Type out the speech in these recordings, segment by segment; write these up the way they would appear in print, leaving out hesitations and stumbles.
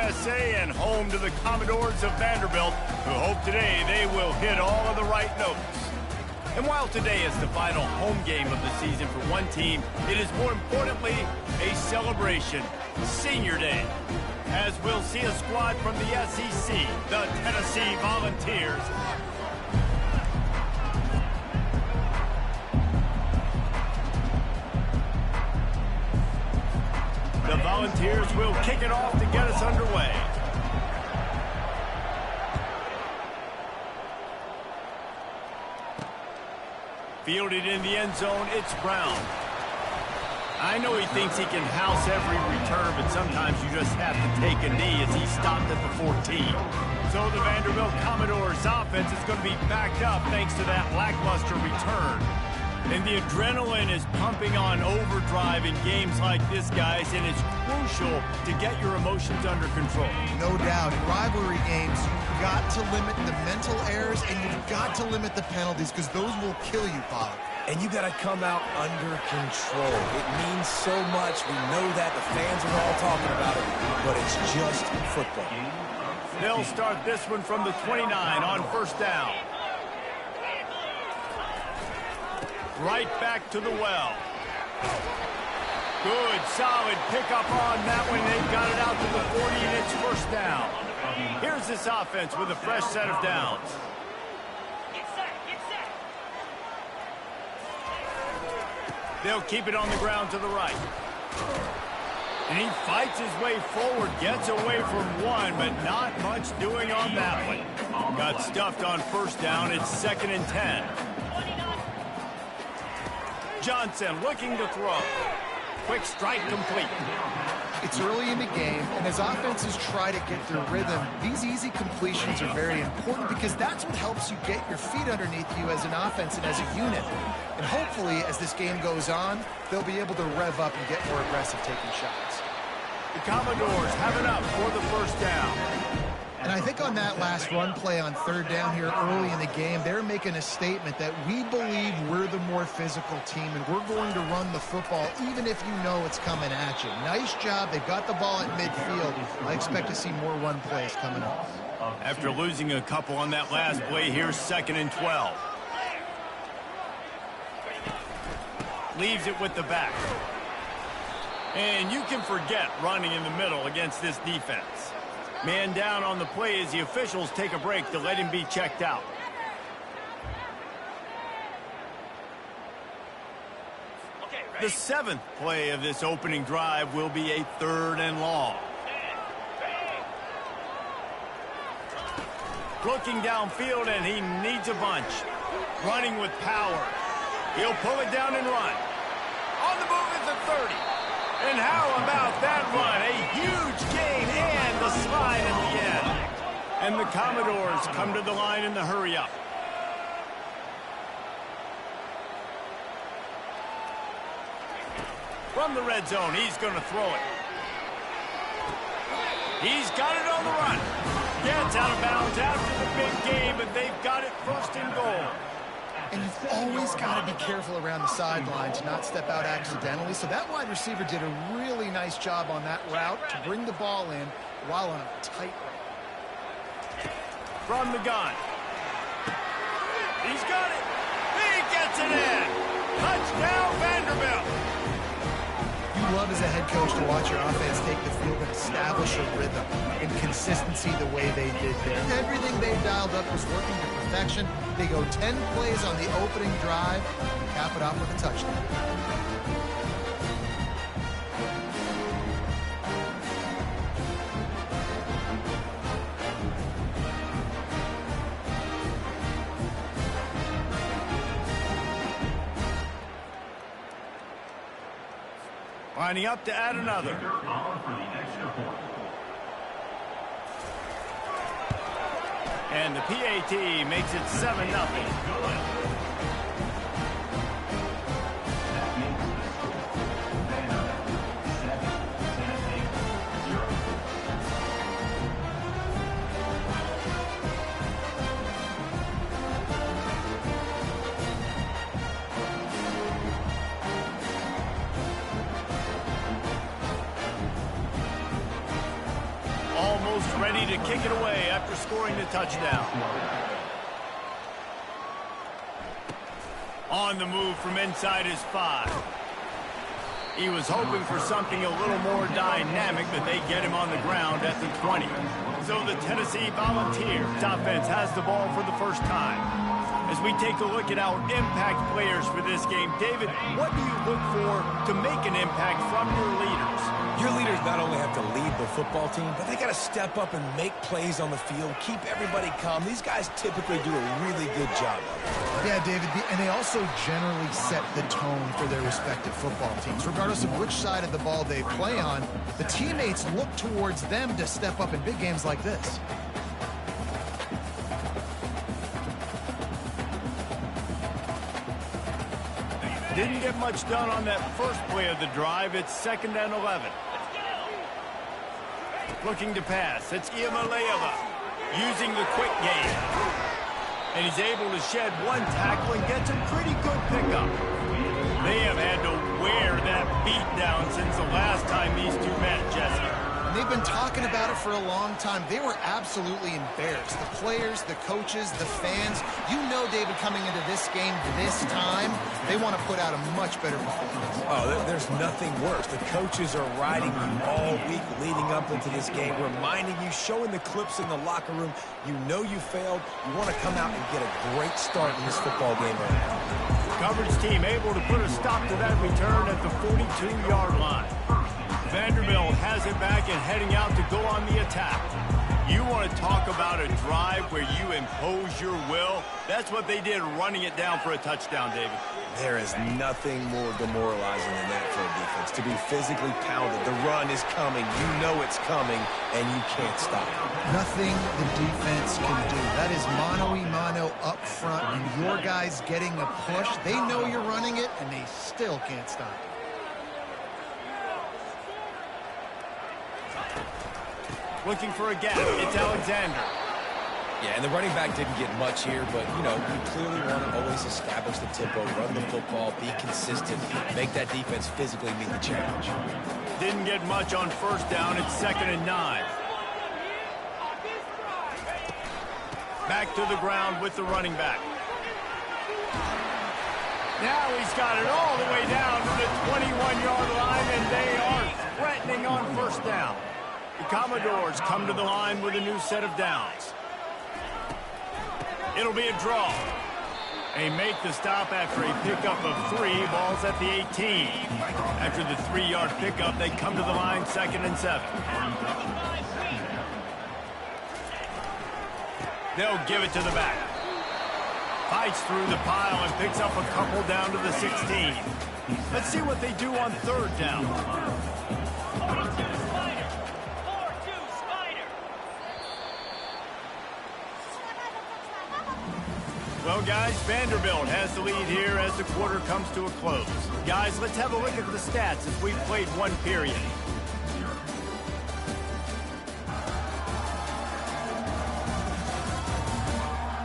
USA and home to the Commodores of Vanderbilt, who hope today they will hit all of the right notes. And while today is the final home game of the season for one team, it is more importantly a celebration, Senior Day, as we'll see a squad from the SEC, the Tennessee Volunteers. The Volunteers will kick it off to get us underway. Fielded in the end zone, it's Brown. I know he thinks he can house every return, but sometimes you just have to take a knee as he stopped at the 14. So the Vanderbilt Commodores offense is going to be backed up thanks to that lackluster return. And the adrenaline is pumping on overdrive in games like this, guys, and it's crucial to get your emotions under control. No doubt. In rivalry games, you've got to limit the mental errors and you've got to limit the penalties because those will kill you, Bob. And you got to come out under control. It means so much. We know that. The fans are all talking about it, but it's just football. They'll start this one from the 29 on first down. Right back to the well. Good, solid pickup on that one. They've got it out to the 40, and it's first down. Here's this offense with a fresh set of downs. They'll keep it on the ground to the right. And he fights his way forward, gets away from one, but not much doing on that one. Got stuffed on first down. It's 2nd and 10. Johnson looking to throw. Quick strike complete. It's early in the game, and as offenses try to get their rhythm, these easy completions are very important because that's what helps you get your feet underneath you as an offense and as a unit. And hopefully, as this game goes on, they'll be able to rev up and get more aggressive taking shots. The Commodores have it up for the first down. And I think on that last run play on third down here early in the game, they're making a statement that we believe we're the more physical team and we're going to run the football even if you know it's coming at you. Nice job. They've got the ball at midfield. I expect to see more run plays coming up. After losing a couple on that last play, here's 2nd and 12. Leaves it with the back. And you can forget running in the middle against this defense. Man down on the play as the officials take a break to let him be checked out. The 7th play of this opening drive will be a 3rd and long. Looking downfield, and he needs a bunch. Running with power. He'll pull it down and run. On the move is the 30. And how about that run? A huge gain and the slide in the end. And the Commodores come to the line in the hurry-up. From the red zone, he's going to throw it. He's got it on the run. Gets out of bounds after the big game, but they've got it 1st and goal. And you've always got to be careful around the sideline to not step out accidentally. So that wide receiver did a really nice job on that route to bring the ball in while on a tight route. From the gun. He's got it. He gets it in. Touchdown, Vanderbilt. You love as a head coach to watch your offense take the field and establish a rhythm and consistency the way they did there. Everything they dialed up was working to perfection. They go 10 plays on the opening drive and cap it off with a touchdown. Lining up to add another. And the PAT makes it 7-0. Bills ready to kick it away after scoring the touchdown. On the move from inside his 5. He was hoping for something a little more dynamic, but they get him on the ground at the 20. So the Tennessee Volunteers offense has the ball for the first time. As we take a look at our impact players for this game, David, what do you look for to make an impact from your leaders? Your leaders not only have to lead the football team, but they got to step up and make plays on the field, keep everybody calm. These guys typically do a really good job of it. Yeah, David, and they also generally set the tone for their respective football teams. Regardless of which side of the ball they play on, the teammates look towards them to step up in big games like this. Didn't get much done on that first play of the drive. It's 2nd and 11. Looking to pass. It's Iamaleava using the quick game. And he's able to shed one tackle and gets a pretty good pickup. They have had to wear that beat down since the last time these two met, Jesse. They've been talking about it for a long time. They were absolutely embarrassed. The players, the coaches, the fans. You know, David, coming into this game this time, they want to put out a much better performance. Oh, there's nothing worse. The coaches are riding you all week leading up into this game, reminding you, showing the clips in the locker room. You know you failed. You want to come out and get a great start in this football game right now. Coverage team able to put a stop to that return at the 42-yard line. Vanderbilt has it back and heading out to go on the attack. You want to talk about a drive where you impose your will? That's what they did, running it down for a touchdown, David. There is nothing more demoralizing than that for a defense. To be physically pounded. The run is coming. You know it's coming, and you can't stop it. Nothing the defense can do. That is mano-a-mano up front, and your guys getting a push. They know you're running it, and they still can't stop it. Looking for a gap. It's Alexander. Yeah, and the running back didn't get much here, but, you know, you clearly want to always establish the tempo, run the football, be consistent, make that defense physically meet the challenge. Didn't get much on first down. It's 2nd and 9. Back to the ground with the running back. Now he's got it all the way down to the 21-yard line, and they are threatening on first down. The Commodores come to the line with a new set of downs. It'll be a draw. They make the stop after a pickup of 3. Ball's at the 18. After the 3-yard pickup, they come to the line 2nd and 7. They'll give it to the back. Fights through the pile and picks up a couple down to the 16. Let's see what they do on 3rd down. Well, guys, Vanderbilt has the lead here as the quarter comes to a close. Guys, let's have a look at the stats as we've played one period.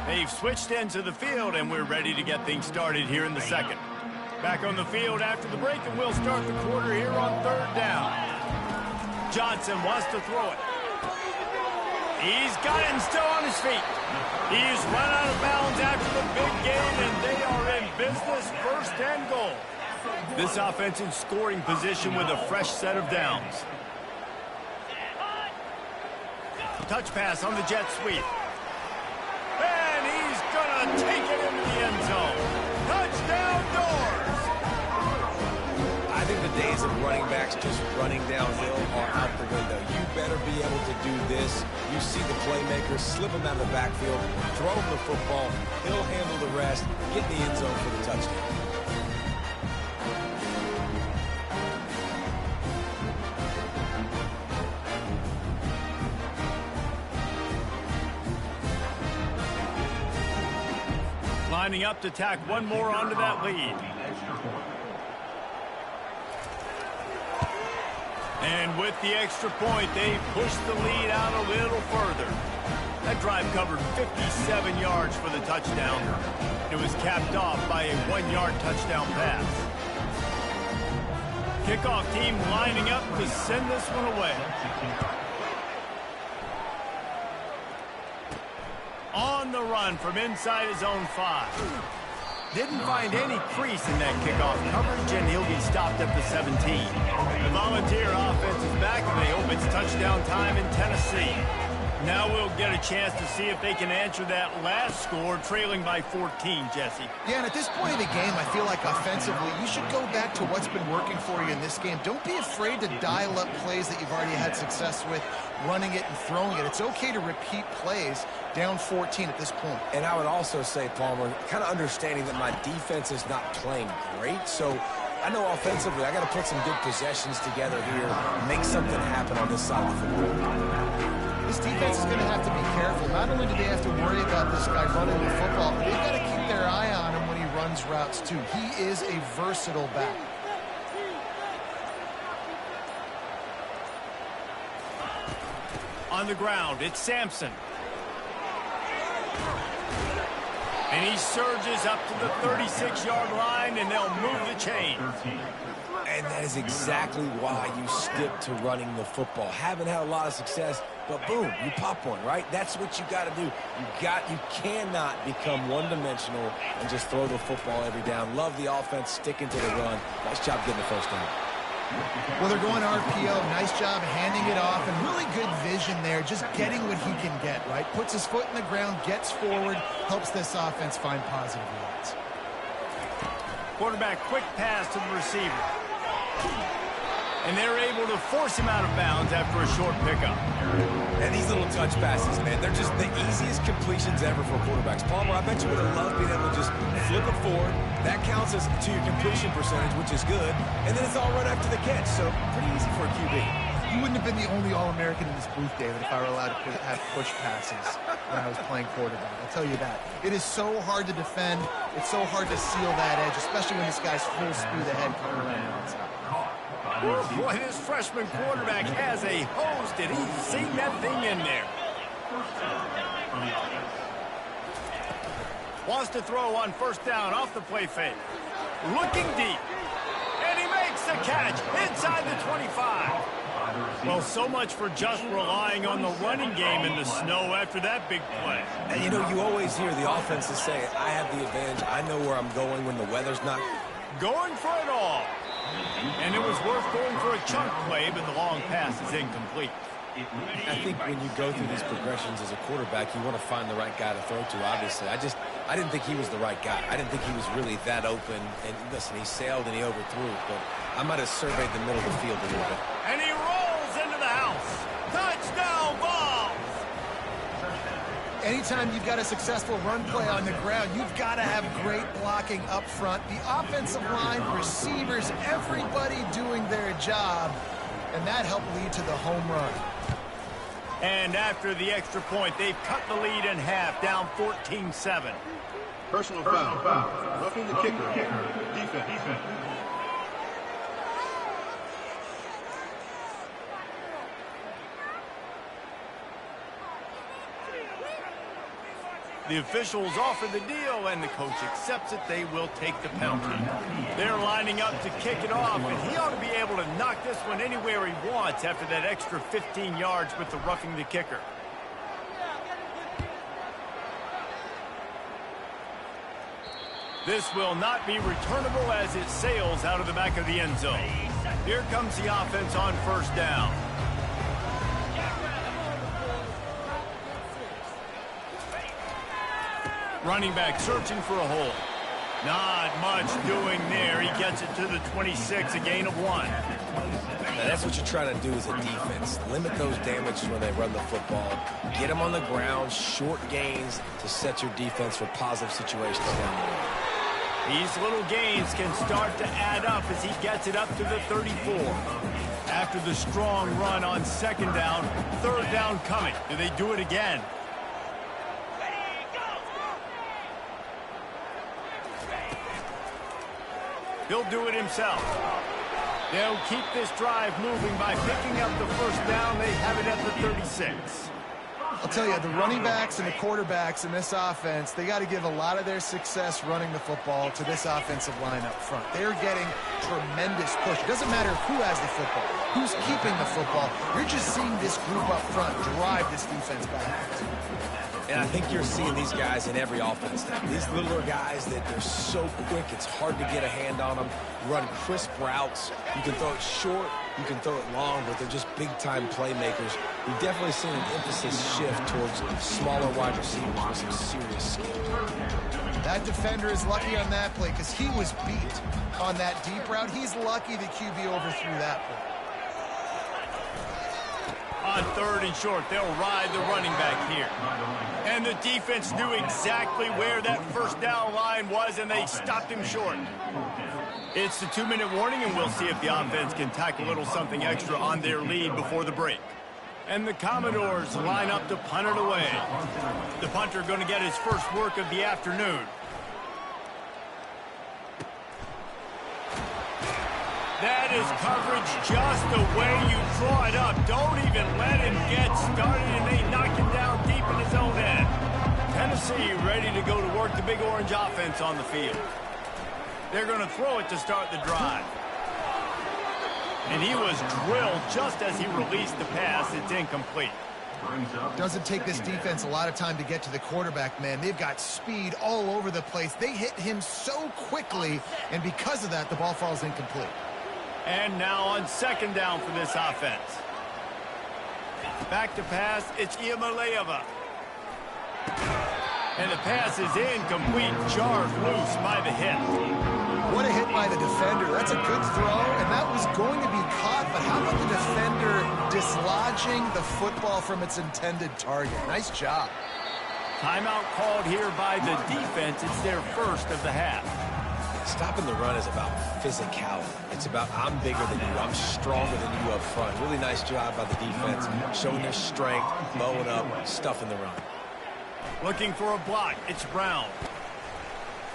They've switched ends of the field, and we're ready to get things started here in the second. Back on the field after the break, and we'll start the quarter here on 3rd down. Johnson wants to throw it. He's got it and still on his feet. He's run out of bounds after the big game, and they are in business, 1st and goal. This offense in scoring position with a fresh set of downs. Touch pass on the jet sweep. And he's going to take it into the end zone. Touchdown, Doors! I think the days of running backs just running downhill are out the window. You better be able to do this. You see the playmaker, slip him out of the backfield, throw him the football, he'll handle the rest, get in the end zone for the touchdown. Lining up to tack one more onto that lead. And with the extra point, they push the lead out a little further. That drive covered 57 yards for the touchdown. It was capped off by a 1-yard touchdown pass. Kickoff team lining up to send this one away. On the run from inside his own 5. Didn't find any crease in that kickoff coverage, and he'll be stopped at the 17. The Volunteer offense is back, and they hope it's touchdown time in Tennessee. Now we'll get a chance to see if they can answer that last score, trailing by 14, Jesse. Yeah, and at this point of the game, I feel like offensively, you should go back to what's been working for you in this game. Don't be afraid to dial up plays that you've already had success with, running it and throwing it. It's okay to repeat plays down 14 at this point. And I would also say, Palmer, kind of understanding that my defense is not playing great, so I know offensively I got to put some good possessions together here, make something happen on this side of the football. This defense is going to have to be careful. Not only do they have to worry about this guy running the football, but they've got to keep their eye on him when he runs routes too. He is a versatile back. On the ground, it's Sampson. And he surges up to the 36-yard line, and they'll move the chain. And that is exactly why you stick to running the football. Haven't had a lot of success, but boom, you pop one, right? That's what you got to do. You cannot become one-dimensional and just throw the football every down. Love the offense, sticking to the run. Nice job getting the first down. Well, they're going RPO. Nice job handing it off, and really good vision there, just getting what he can get, right? Puts his foot in the ground, gets forward, helps this offense find positive yards. Quarterback quick pass to the receiver. And they're able to force him out of bounds after a short pickup. And these little touch passes, man, they're just the easiest completions ever for quarterbacks. Palmer, I bet you would have loved being able to just flip it forward. That counts as to your completion percentage, which is good. And then it's all right after the catch, so pretty easy for a QB. You wouldn't have been the only All-American in this booth, David, if I were allowed to have push passes when I was playing quarterback. I'll tell you that. It is so hard to defend. It's so hard to seal that edge, especially when this guy's full speed ahead coming around the outside. Boy, this freshman quarterback has a hose. Did he see that thing in there? Wants to throw on first down off the play fake. Looking deep. And he makes the catch inside the 25. Well, so much for just relying on the running game in the snow after that big play. And, you know, you always hear the offenses say, I have the advantage. I know where I'm going when the weather's not. Going for it all. And it was worth going for a chunk play, but the long pass is incomplete. I think when you go through these progressions as a quarterback, you want to find the right guy to throw to, obviously. I didn't think he was the right guy. I didn't think he was really that open. And listen, he sailed and he overthrew it, but I might have surveyed the middle of the field a little bit. And he rolls into the house. Touchdown ball! Anytime you've got a successful run play on the ground, you've got to have great blocking up front. The offensive line, receivers, everybody doing their job, and that helped lead to the home run. And after the extra point, they've cut the lead in half, down 14-7. Personal foul. Roughing the kicker. Defense. The officials offer the deal, and the coach accepts it. They will take the penalty. They're lining up to kick it off, and he ought to be able to knock this one anywhere he wants after that extra 15 yards with the roughing the kicker. This will not be returnable as it sails out of the back of the end zone. Here comes the offense on first down. Running back searching for a hole. Not much doing there. He gets it to the 26, a gain of 1. Now, that's what you're trying to do as a defense. Limit those damages when they run the football. Get them on the ground, short gains to set your defense for positive situations down the road. These little gains can start to add up as he gets it up to the 34. After the strong run on second down, third down coming. Do they do it again? He'll do it himself. They'll keep this drive moving by picking up the first down. They have it at the 36. I'll tell you, the running backs and the quarterbacks in this offense, they got to give a lot of their success running the football to this offensive line up front. They're getting tremendous push. It doesn't matter who has the football, who's keeping the football. You're just seeing this group up front drive this defense back. And I think you're seeing these guys in every offense now. These littler guys that they're so quick, it's hard to get a hand on them. Run crisp routes. You can throw it short, you can throw it long, but they're just big-time playmakers. We've definitely seen an emphasis shift towards smaller wide receivers with some serious skill. That defender is lucky on that play because he was beat on that deep route. He's lucky the QB overthrew that play. On 3rd and short, they'll ride the running back here. And the defense knew exactly where that first down line was, and they stopped him short. It's the 2-minute warning, and we'll see if the offense can tack a little something extra on their lead before the break. And the Commodores line up to punt it away. The punter going to get his first work of the afternoon. That is coverage just the way you draw it up. Don't even let him get started, and they knock him down deep in his own end. Tennessee ready to go to work the Big Orange offense on the field. They're going to throw it to start the drive. And he was drilled just as he released the pass. It's incomplete. Doesn't take this defense a lot of time to get to the quarterback, man. They've got speed all over the place. They hit him so quickly, and because of that, the ball falls incomplete. And now on 2nd down for this offense. Back to pass, it's Iamaleava. And the pass is incomplete, jarred loose by the hit. What a hit by the defender. That's a good throw, and that was going to be caught, but how about the defender dislodging the football from its intended target? Nice job. Timeout called here by the defense. It's their first of the half. Stopping the run is about physicality. It's about I'm bigger than you, I'm stronger than you up front. Really nice job by the defense, showing their strength, blowing up, stuffing the run. Looking for a block, it's Brown.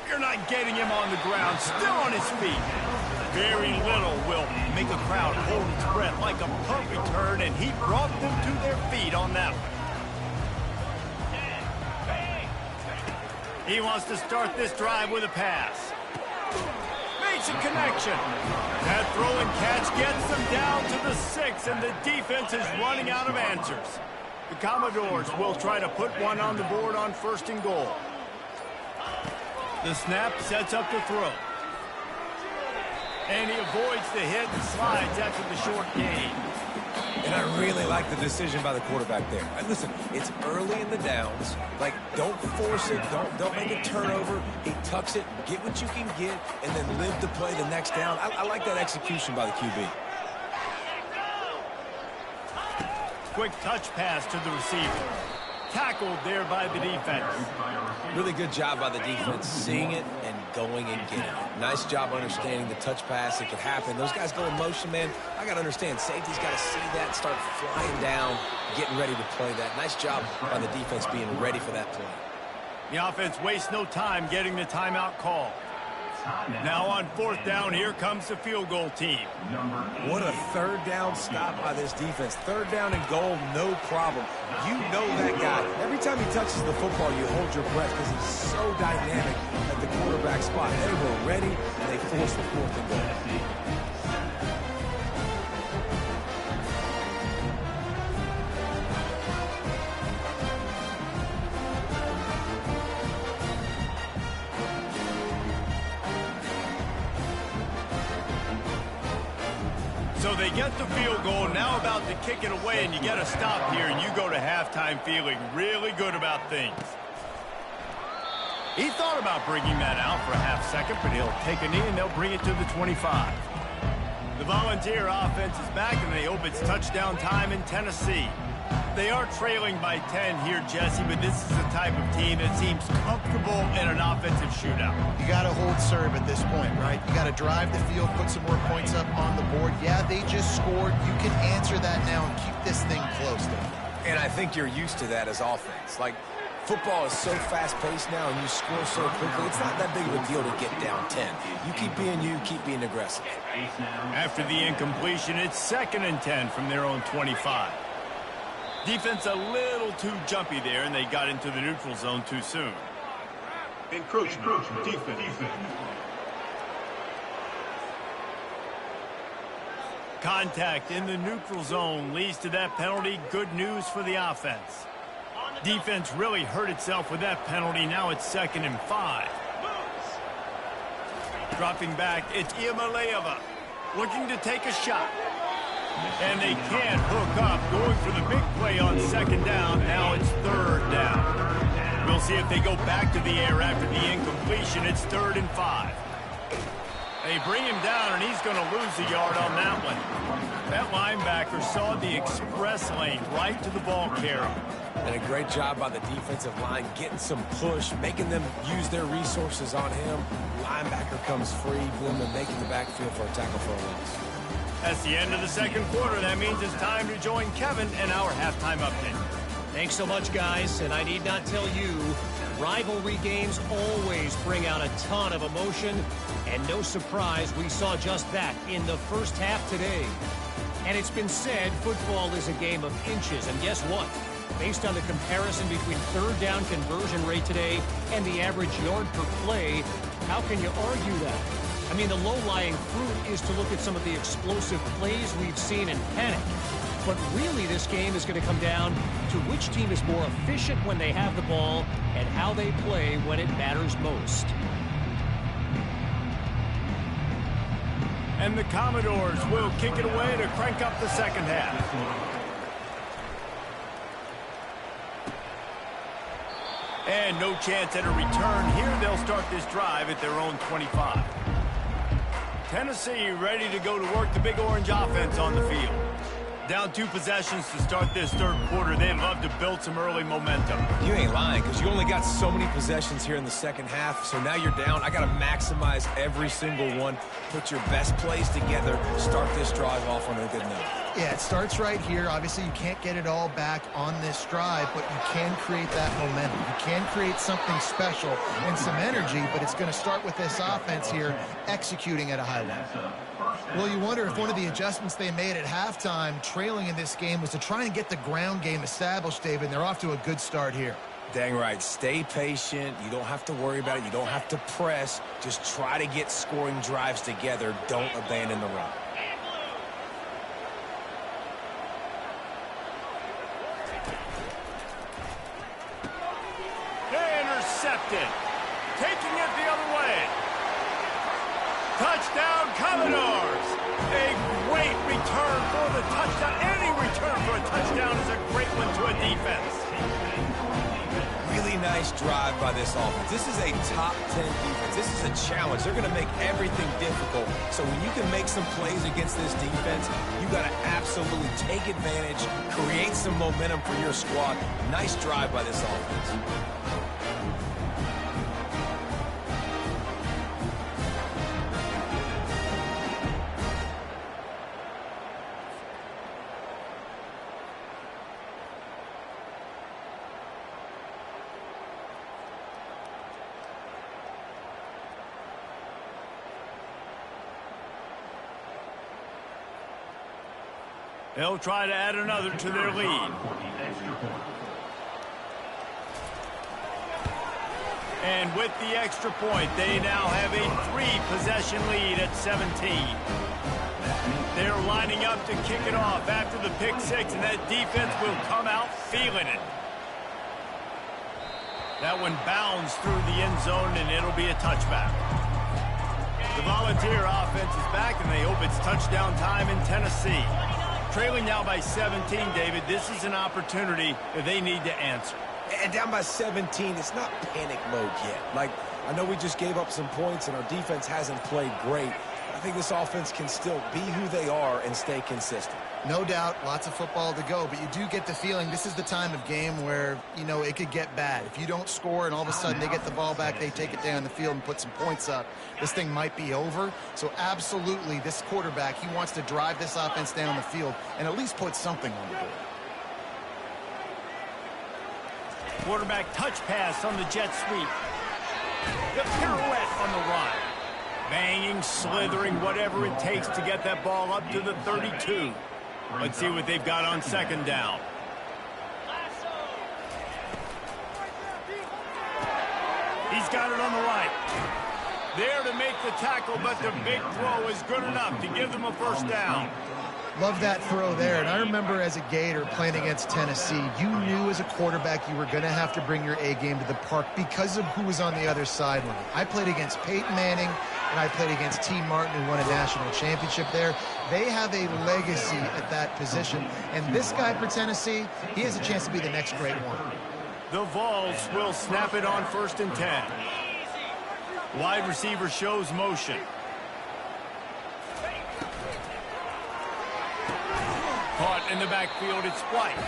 You're not getting him on the ground, still on his feet. Very little will make a crowd hold its breath like a punt return, and he brought them to their feet on that one. He wants to start this drive with a pass. Makes a connection. That throw and catch gets them down to the 6, and the defense is running out of answers. The Commodores will try to put one on the board on 1st and goal. The snap sets up the throw. And he avoids the hit and slides after the short gain. And I really like the decision by the quarterback there. And listen, it's early in the downs. Like, don't force it. Don't make a turnover. He tucks it, get what you can get, and then live to play the next down. I like that execution by the QB. Quick touch pass to the receiver. Tackled there by the defense. Really good job by the defense, seeing it and going and getting it. Nice job understanding the touch pass. It could happen. Those guys go in motion, man. I got to understand, safety's got to see that, start flying down, getting ready to play that. Nice job by the defense being ready for that play. The offense wastes no time getting the timeout call. Now on 4th down, here comes the field goal team. What a 3rd down stop by this defense. 3rd down and goal, no problem. You know that guy. Every time he touches the football, you hold your breath because he's so dynamic at the quarterback spot. They were ready, and they forced the 4th and goal. So they get the field goal, now about to kick it away, and you get a stop here, and you go to halftime feeling really good about things. He thought about bringing that out for a half second, but he'll take a knee, and they'll bring it to the 25. The Volunteer offense is back, and they hope it's touchdown time in Tennessee. They are trailing by 10 here, Jesse, but this is the type of team that seems comfortable in an offensive shootout. You got to hold serve at this point, right? You got to drive the field, put some more points up on the board. Yeah, they just scored. You can answer that now and keep this thing close. And I think you're used to that as offense. Like, football is so fast-paced now, and you score so quickly, it's not that big of a deal to get down 10. You keep being aggressive. After the incompletion, it's 2nd and 10 from their own 25. Defense a little too jumpy there, and they got into the neutral zone too soon. Encroachment. Defense. Contact in the neutral zone leads to that penalty. Good news for the offense. Defense really hurt itself with that penalty. Now it's 2nd and 5. Dropping back, it's Iamaleava looking to take a shot. And they can't hook up, going for the big play on 2nd down. Now it's 3rd down. We'll see if they go back to the air after the incompletion. It's 3rd and 5. They bring him down, and he's going to lose a yard on that one. That linebacker saw the express lane right to the ball carrier. And a great job by the defensive line, getting some push, making them use their resources on him. Linebacker comes free, boom, and making the backfield for a tackle for a loss. That's the end of the 2nd quarter. That means it's time to join Kevin in our halftime update. Thanks so much, guys. And I need not tell you, rivalry games always bring out a ton of emotion. And no surprise, we saw just that in the first half today. And it's been said, football is a game of inches. And guess what? Based on the comparison between 3rd down conversion rate today and the average yard per play, how can you argue that? I mean, the low-lying fruit is to look at some of the explosive plays we've seen in panic. But really, this game is going to come down to which team is more efficient when they have the ball and how they play when it matters most. And the Commodores will kick it away to crank up the 2nd half. And no chance at a return here. They'll start this drive at their own 25. Tennessee ready to go to work the Big Orange offense on the field. Down 2 possessions to start this 3rd quarter. They'd love to build some early momentum. You ain't lying, because you only got so many possessions here in the 2nd half, so now you're down. I got to maximize every single one, put your best plays together, start this drive off on a good note. Yeah, it starts right here. Obviously, you can't get it all back on this drive, but you can create that momentum. You can create something special and some energy, but it's going to start with this offense here executing at a high level. Well, you wonder if one of the adjustments they made at halftime, trailing in this game, was to try and get the ground game established, David, and they're off to a good start here. Dang right. Stay patient. You don't have to worry about it. You don't have to press. Just try to get scoring drives together. Don't abandon the run. Intercepted. Taking it the other way. Touchdown, Commodores. A great return for the touchdown. Any return for a touchdown is a great one to a defense. Really nice drive by this offense. This is a top 10 defense. This is a challenge. They're going to make everything difficult. So when you can make some plays against this defense, you got to absolutely take advantage, create some momentum for your squad. Nice drive by this offense. They'll try to add another to their lead. And with the extra point, they now have a 3-possession lead at 17. They're lining up to kick it off after the pick 6, and that defense will come out feeling it. That one bounds through the end zone, and it'll be a touchback. The Volunteer offense is back, and they hope it's touchdown time in Tennessee. Trailing now by 17, David, this is an opportunity that they need to answer. And down by 17, it's not panic mode yet. Like, I know we just gave up some points and our defense hasn't played great. I think this offense can still be who they are and stay consistent. No doubt, lots of football to go, but you do get the feeling this is the time of game where, you know, it could get bad. If you don't score and all of a sudden they get the ball back, they take it down the field and put some points up, this thing might be over. So absolutely, this quarterback, he wants to drive this offense down the field and at least put something on the board. Quarterback touch pass on the jet sweep. The pirouette on the run. Banging, slithering, whatever it takes to get that ball up to the 32. Let's see what they've got on second down. He's got it on the right. There to make the tackle, but the big throw is good enough to give them a first down. Love that throw there. And I remember as a Gator playing against Tennessee, you knew as a quarterback you were going to have to bring your A game to the park because of who was on the other sideline. I played against Peyton Manning, and I played against T. Martin, who won a national championship there. They have a legacy at that position. And this guy for Tennessee, he has a chance to be the next great one. The Vols will snap it on 1st and 10. Wide receiver shows motion. Caught in the backfield, it's White.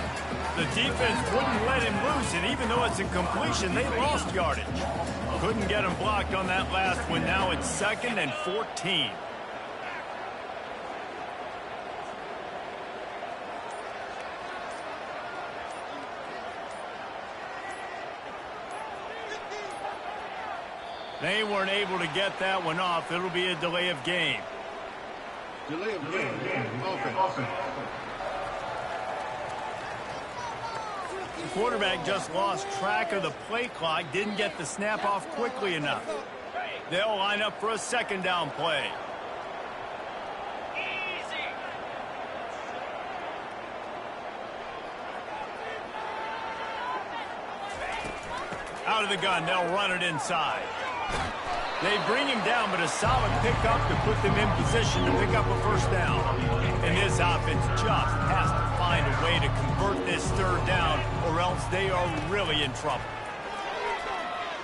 The defense wouldn't let him loose, and even though it's incompletion, they lost yardage. Couldn't get him blocked on that last one. Now it's 2nd and 14. They weren't able to get that one off. It'll be a delay of game. Delay of game. Offense. The quarterback just lost track of the play clock, didn't get the snap off quickly enough. They'll line up for a 2nd down play. Out of the gun, they'll run it inside. They bring him down, but a solid pickup to put them in position to pick up a 1st down. And this offense just has to find a way to convert this 3rd down, or else they are really in trouble.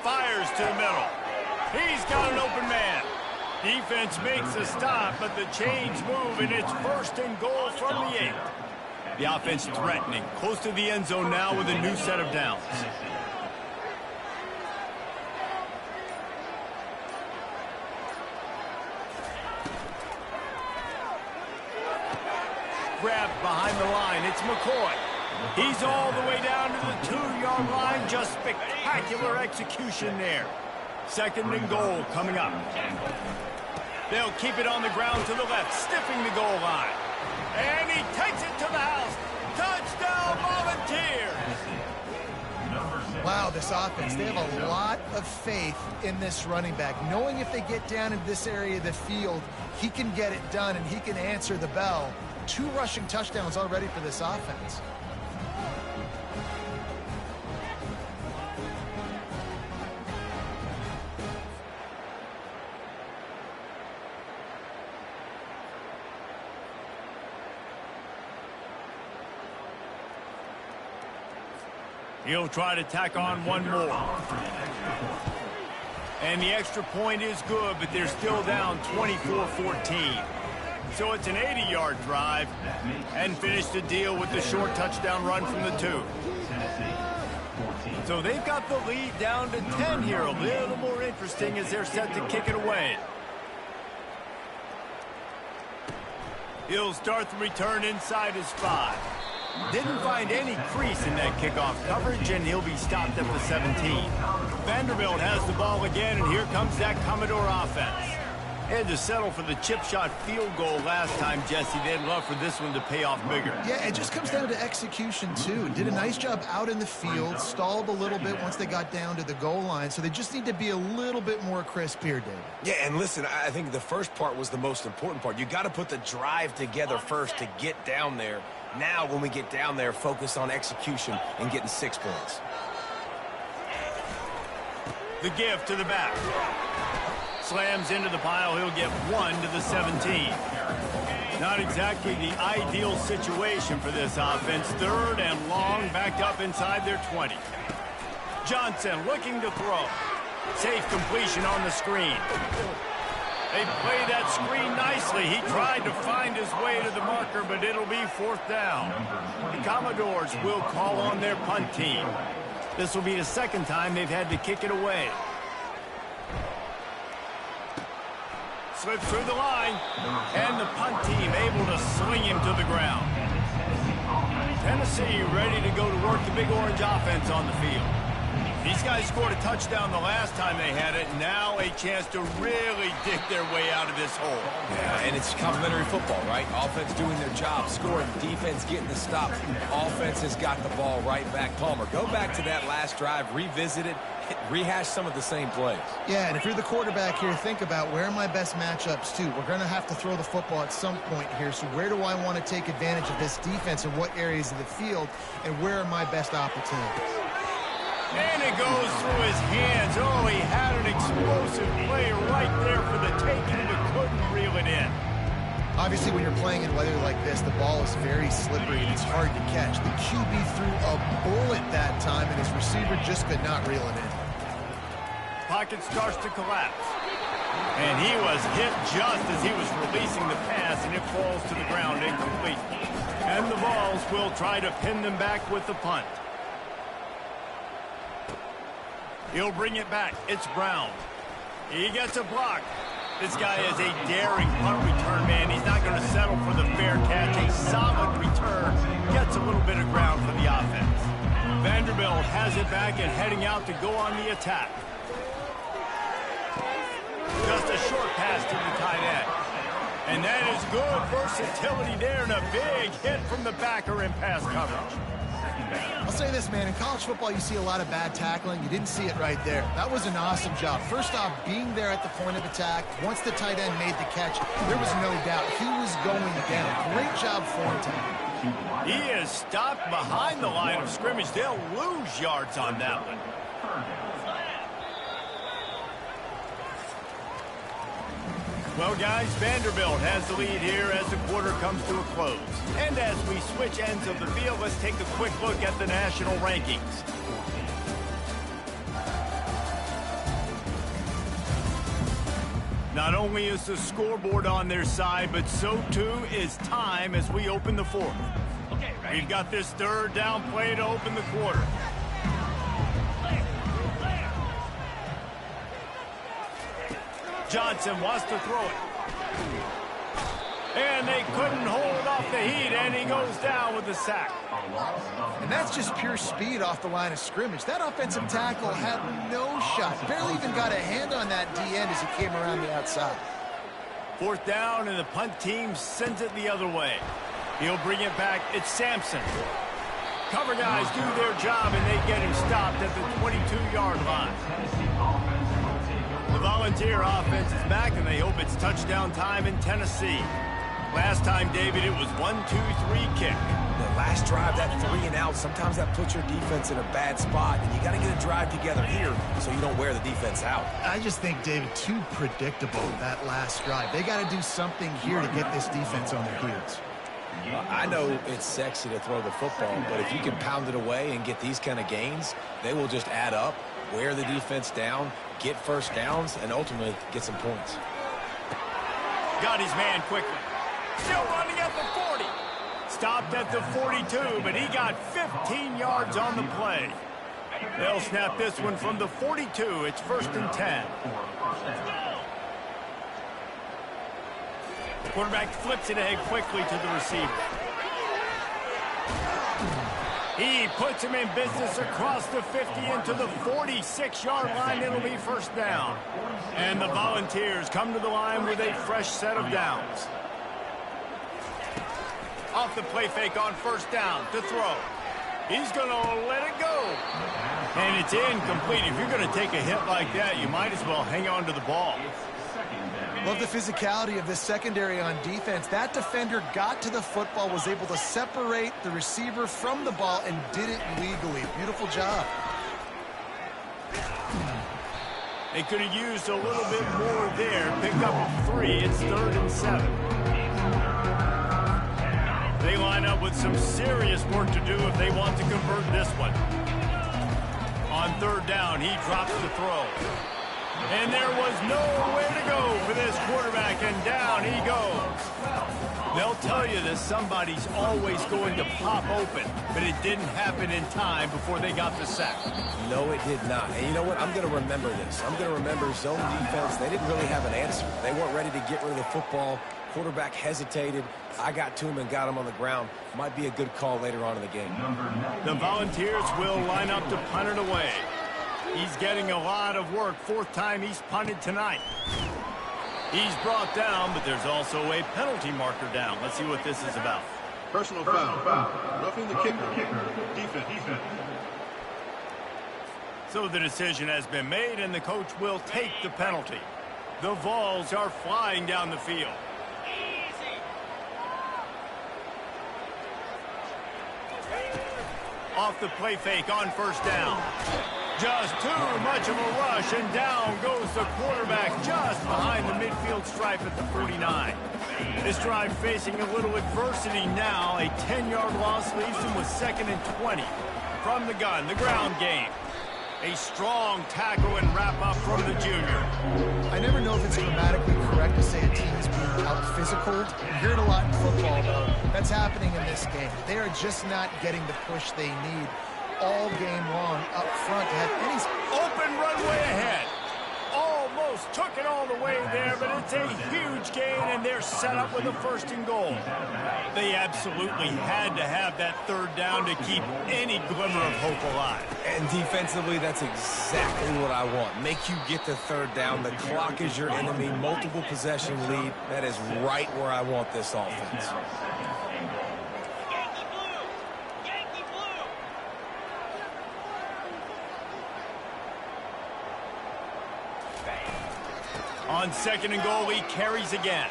Fires to the middle. He's got an open man. Defense makes a stop, but the chains move, and it's 1st and goal from the 8. The offense threatening, close to the end zone now with a new set of downs. Grabbed behind the line. It's McCoy. He's all the way down to the 2-yard line. Just spectacular execution there. 2nd and goal coming up. They'll keep it on the ground to the left, stiffing the goal line. And he takes it to the house. Touchdown, Volunteers! Wow, this offense, they have a lot of faith in this running back, knowing if they get down in this area of the field, he can get it done and he can answer the bell. 2 rushing touchdowns already for this offense. He'll try to tack on one more. And the extra point is good, but they're still down 24-14. So it's an 80-yard drive, and finish the deal with the short touchdown run from the 2. So they've got the lead down to 10 here. A little more interesting as they're set to kick it away. He'll start the return inside his 5. Didn't find any crease in that kickoff coverage, and he'll be stopped at the 17. Vanderbilt has the ball again, and here comes that Commodore offense. They had to settle for the chip shot field goal last time, Jesse. They'd love for this one to pay off bigger. Yeah, it just comes down to execution, too. Did a nice job out in the field, stalled a little bit once they got down to the goal line, so they just need to be a little bit more crisp here, David. Yeah, and listen, I think the first part was the most important part. You got to put the drive together first to get down there. Now, when we get down there, focus on execution and getting 6 points. The give to the back. Slams into the pile. He'll get 1 to the 17. Not exactly the ideal situation for this offense. 3rd and long, backed up inside their 20. Johnson looking to throw. Safe completion on the screen. They play that screen nicely. He tried to find his way to the marker, but it'll be 4th down. The Commodores will call on their punt team. This will be the 2nd time they've had to kick it away. Slips through the line, and the punt team able to swing him to the ground. Tennessee ready to go to work the Big Orange offense on the field. These guys scored a touchdown the last time they had it. Now a chance to really dig their way out of this hole. Yeah, and it's complimentary football, right? Offense doing their job, scoring, defense getting the stop. Offense has got the ball right back. Palmer, go back to that last drive, revisit it, rehash some of the same plays. Yeah, and if you're the quarterback here, think about where are my best matchups too. We're going to have to throw the football at some point here, so where do I want to take advantage of this defense and what areas of the field, and where are my best opportunities? And it goes through his hands. Oh, he had an explosive play right there for the taking, but couldn't reel it in. Obviously, when you're playing in weather like this, the ball is very slippery and it's hard to catch. The QB threw a bullet that time, and his receiver just could not reel it in. Pocket starts to collapse. And he was hit just as he was releasing the pass, and it falls to the ground incomplete. And the Vols will try to pin them back with the punt. He'll bring it back. It's Brown. He gets a block. This guy is a daring punt return man. He's not going to settle for the fair catch. A solid return. Gets a little bit of ground for the offense. Vanderbilt has it back and heading out to go on the attack. Just a short pass to the tight end. And that is good versatility there, and a big hit from the backer in pass coverage. I'll say this, man. In college football, you see a lot of bad tackling. You didn't see it right there. That was an awesome job. First off, being there at the point of attack. Once the tight end made the catch, there was no doubt he was going down. Great job for him. He is stopped behind the line of scrimmage. They'll lose yards on that one. Well, guys, Vanderbilt has the lead here as the quarter comes to a close. And as we switch ends of the field, let's take a quick look at the national rankings. Not only is the scoreboard on their side, but so too is time as we open the fourth. We've got this third down play to open the quarter. Johnson wants to throw it. And they couldn't hold off the heat, and he goes down with the sack. And that's just pure speed off the line of scrimmage. That offensive tackle had no shot. Barely even got a hand on that D-end as he came around the outside. Fourth down, and the punt team sends it the other way. He'll bring it back. It's Sampson. Cover guys do their job, and they get him stopped at the 22-yard line. The Volunteer offense is back, and they hope it's touchdown time in Tennessee. Last time, David, it was 1-2-3 kick. The last drive, that 3 and out, sometimes that puts your defense in a bad spot, and you got to get a drive together here so you don't wear the defense out. I just think, David, too predictable, that last drive. They got to do something here to get this defense on their heels. I know it's sexy to throw the football, but if you can pound it away and get these kind of gains, they will just add up, wear the defense down, get first downs, and ultimately get some points. Got his man quickly. Still running at the 40. Stopped at the 42, but he got 15 yards on the play. They'll snap this one from the 42. It's 1st and 10. Quarterback flips it ahead quickly to the receiver. He puts him in business across the 50 into the 46-yard line. It'll be 1st down. And the Volunteers come to the line with a fresh set of downs. Off the play fake on 1st down to throw. He's going to let it go. And it's incomplete. If you're going to take a hit like that, you might as well hang on to the ball. Love the physicality of this secondary on defense. That defender got to the football, was able to separate the receiver from the ball, and did it legally. Beautiful job. They could have used a little bit more there. Pick up 3. It's 3rd and 7. They line up with some serious work to do if they want to convert this one. On 3rd down, he drops the throw. And there was nowhere to go for this quarterback, and down he goes. They'll tell you that somebody's always going to pop open, but it didn't happen in time before they got the sack. No, it did not. And you know what? I'm going to remember this. I'm going to remember zone defense. They didn't really have an answer. They weren't ready to get rid of the football. Quarterback hesitated. I got to him and got him on the ground. Might be a good call later on in the game. The Volunteers will line up to punt it away. He's getting a lot of work. Fourth time he's punted tonight. He's brought down, but there's also a penalty marker down. Let's see what this is about. Personal foul. Roughing the kicker. Defense. So the decision has been made, and the coach will take the penalty. The Vols are flying down the field. Off the play fake on first down. Just too much of a rush, and down goes the quarterback just behind the midfield stripe at the 49. This drive facing a little adversity now. A 10-yard loss leaves him with 2nd and 20. From the gun, the ground game. A strong tackle and wrap-up from the junior. I never know if it's grammatically correct to say a team is being out-physicaled. You hear it a lot in football, though. That's happening in this game. They are just not getting the push they need all game long up front to have any... Open runway ahead. Almost took it all the way there, but it's a huge gain, and they're set up with a 1st and goal. They absolutely had to have that 3rd down to keep any glimmer of hope alive. And defensively, that's exactly what I want. Make you get the 3rd down. The clock is your enemy. Multiple possession lead. That is right where I want this offense. On 2nd and goal, he carries again.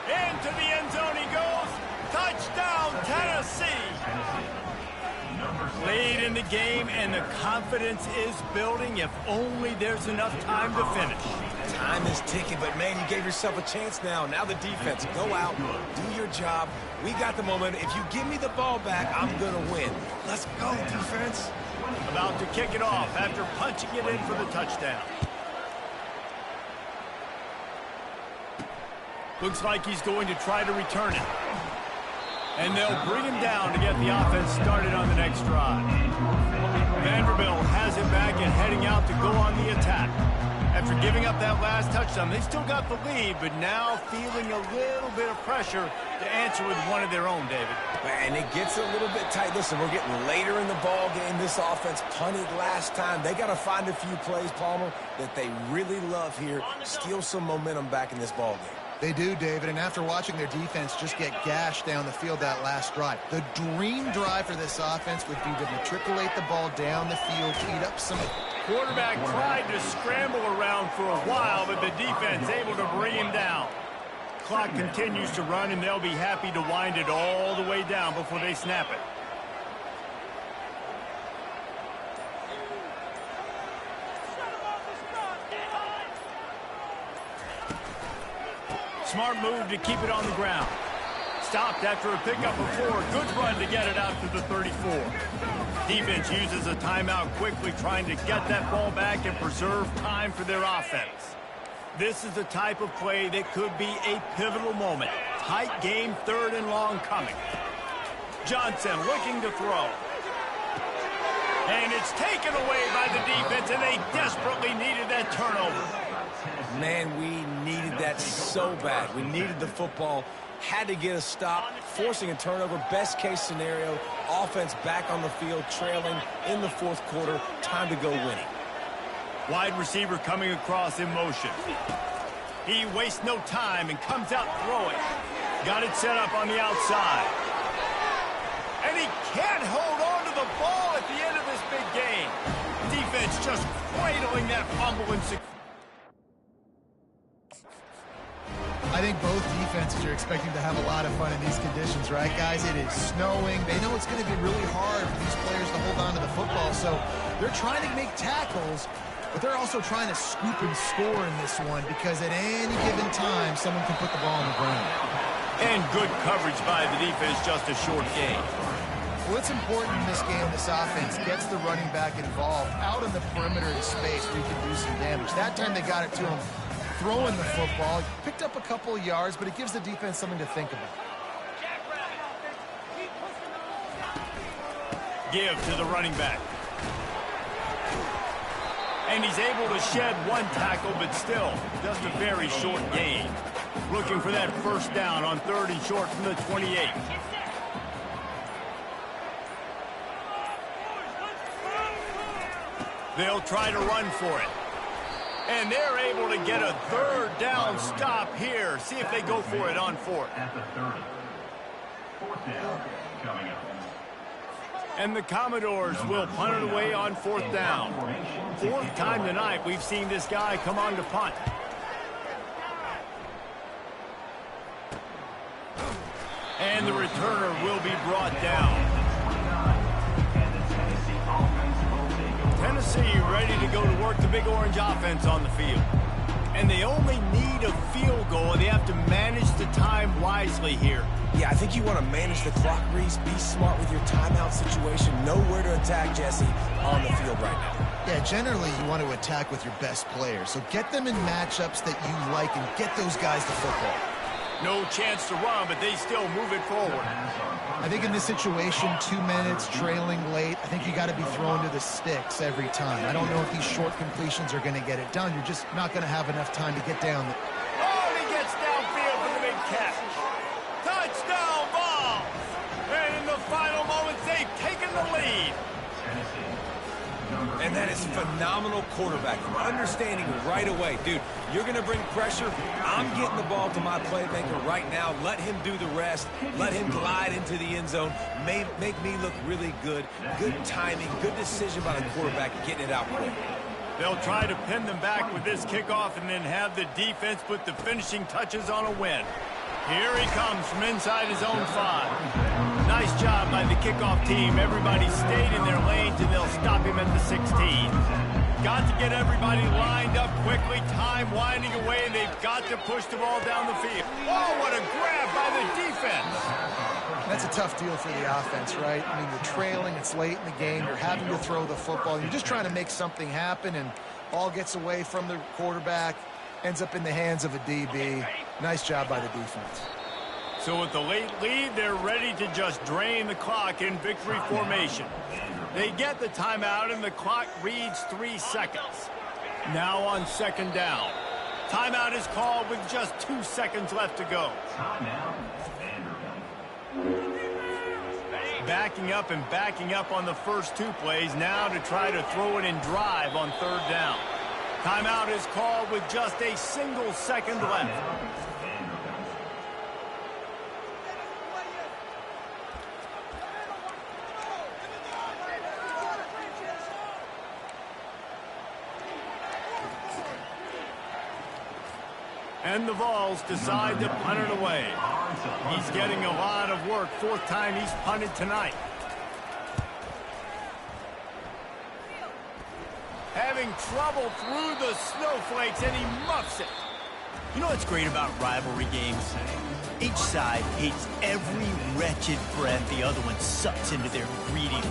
Into the end zone he goes. Touchdown, Tennessee. Lead in the game, and the confidence is building if only there's enough time to finish. Time is ticking, but, man, you gave yourself a chance now. Now the defense, go out, do your job. We got the momentum. If you give me the ball back, I'm going to win. Let's go, defense. About to kick it off after punching it in for the touchdown. Looks like he's going to try to return it. And they'll bring him down to get the offense started on the next drive. Vanderbilt has it back and heading out to go on the attack. After giving up that last touchdown, they still got the lead, but now feeling a little bit of pressure to answer with one of their own, David. And it gets a little bit tight. Listen, we're getting later in the ball game. This offense punted last time. They got to find a few plays, Palmer, that they really love here. Steal some momentum back in this ball game. They do, David, and after watching their defense just get gashed down the field that last drive, the dream drive for this offense would be to matriculate the ball down the field, eat up some... Quarterback tried to scramble around for a while, but the defense able to bring him down. Clock continues to run, and they'll be happy to wind it all the way down before they snap it. Smart move to keep it on the ground. Stopped after a pickup of 4. Good run to get it out to the 34. Defense uses a timeout quickly, trying to get that ball back and preserve time for their offense. This is the type of play that could be a pivotal moment. Tight game, 3rd and long coming. Johnson looking to throw. And it's taken away by the defense, and they desperately needed that turnover. Man, we needed that so bad. We needed the football, had to get a stop, forcing a turnover. Best case scenario, offense back on the field, trailing in the 4th quarter. Time to go winning. Wide receiver coming across in motion. He wastes no time and comes out throwing. Got it set up on the outside. And he can't hold on to the ball at the end of this big game. Defense just cradling that fumble and success. I think both defenses are expecting to have a lot of fun in these conditions, right, guys? It is snowing. They know it's going to be really hard for these players to hold on to the football, so they're trying to make tackles, but they're also trying to scoop and score in this one because at any given time, someone can put the ball on the ground. And good coverage by the defense, just a short gain. Well, it's important in this game, this offense gets the running back involved out in the perimeter of space where you can do some damage. That time they got it to him throwing the football. Picked up a couple of yards, but it gives the defense something to think about. Give to the running back. And he's able to shed 1 tackle, but still just a very short gain. Looking for that 1st down on 3rd and short from the 28. They'll try to run for it. And they're able to get a third down stop here. See if they go for it on fourth. At the 30. Fourth down coming up. And the Commodores will punt it away on fourth down. Fourth time tonight we've seen this guy come on to punt. And the returner will be brought down. Tennessee ready to go to work the Big Orange offense on the field. And they only need a field goal, and they have to manage the time wisely here. Yeah, I think you want to manage the clock, Reese. Be smart with your timeout situation. Know where to attack, Jesse, on the field right now. Yeah, generally you want to attack with your best players. So get them in matchups that you like and get those guys the football. No chance to run, but they still move it forward. I think in this situation, 2 minutes, trailing late, I think you got to be thrown to the sticks every time. I don't know if these short completions are going to get it done. You're just not going to have enough time to get down. Oh, he gets downfield for the big catch. Touchdown ball. And in the final moments, they've taken the lead. And that is phenomenal quarterbacking. Understanding right away, dude, you're going to bring pressure. I'm getting the ball to my playmaker right now. Let him do the rest. Let him glide into the end zone. Make me look really good. Good timing, good decision by the quarterback getting it out quick. They'll try to pin them back with this kickoff and then have the defense put the finishing touches on a win. Here he comes from inside his own 5. Nice job by the kickoff team. Everybody stayed in their lanes, and they'll stop him at the 16. Got to get everybody lined up quickly. Time winding away, and they've got to push the ball down the field. Oh, what a grab by the defense. That's a tough deal for the offense, right? I mean, you're trailing, it's late in the game, you're having to throw the football. You're just trying to make something happen, and ball gets away from the quarterback, ends up in the hands of a DB. Nice job by the defense. So with the late lead, they're ready to just drain the clock in victory formation. They get the timeout, and the clock reads 3 seconds. Now on second down. Timeout is called with just 2 seconds left to go. Backing up and backing up on the first 2 plays, now to try to throw it in drive on third down. Timeout is called with just a single second left. And the Vols decide to punt it away. He's getting a lot of work. 4th time he's punted tonight. Having trouble through the snowflakes, and he muffs it. You know what's great about rivalry games? Each side hates every wretched breath the other one sucks into their greedy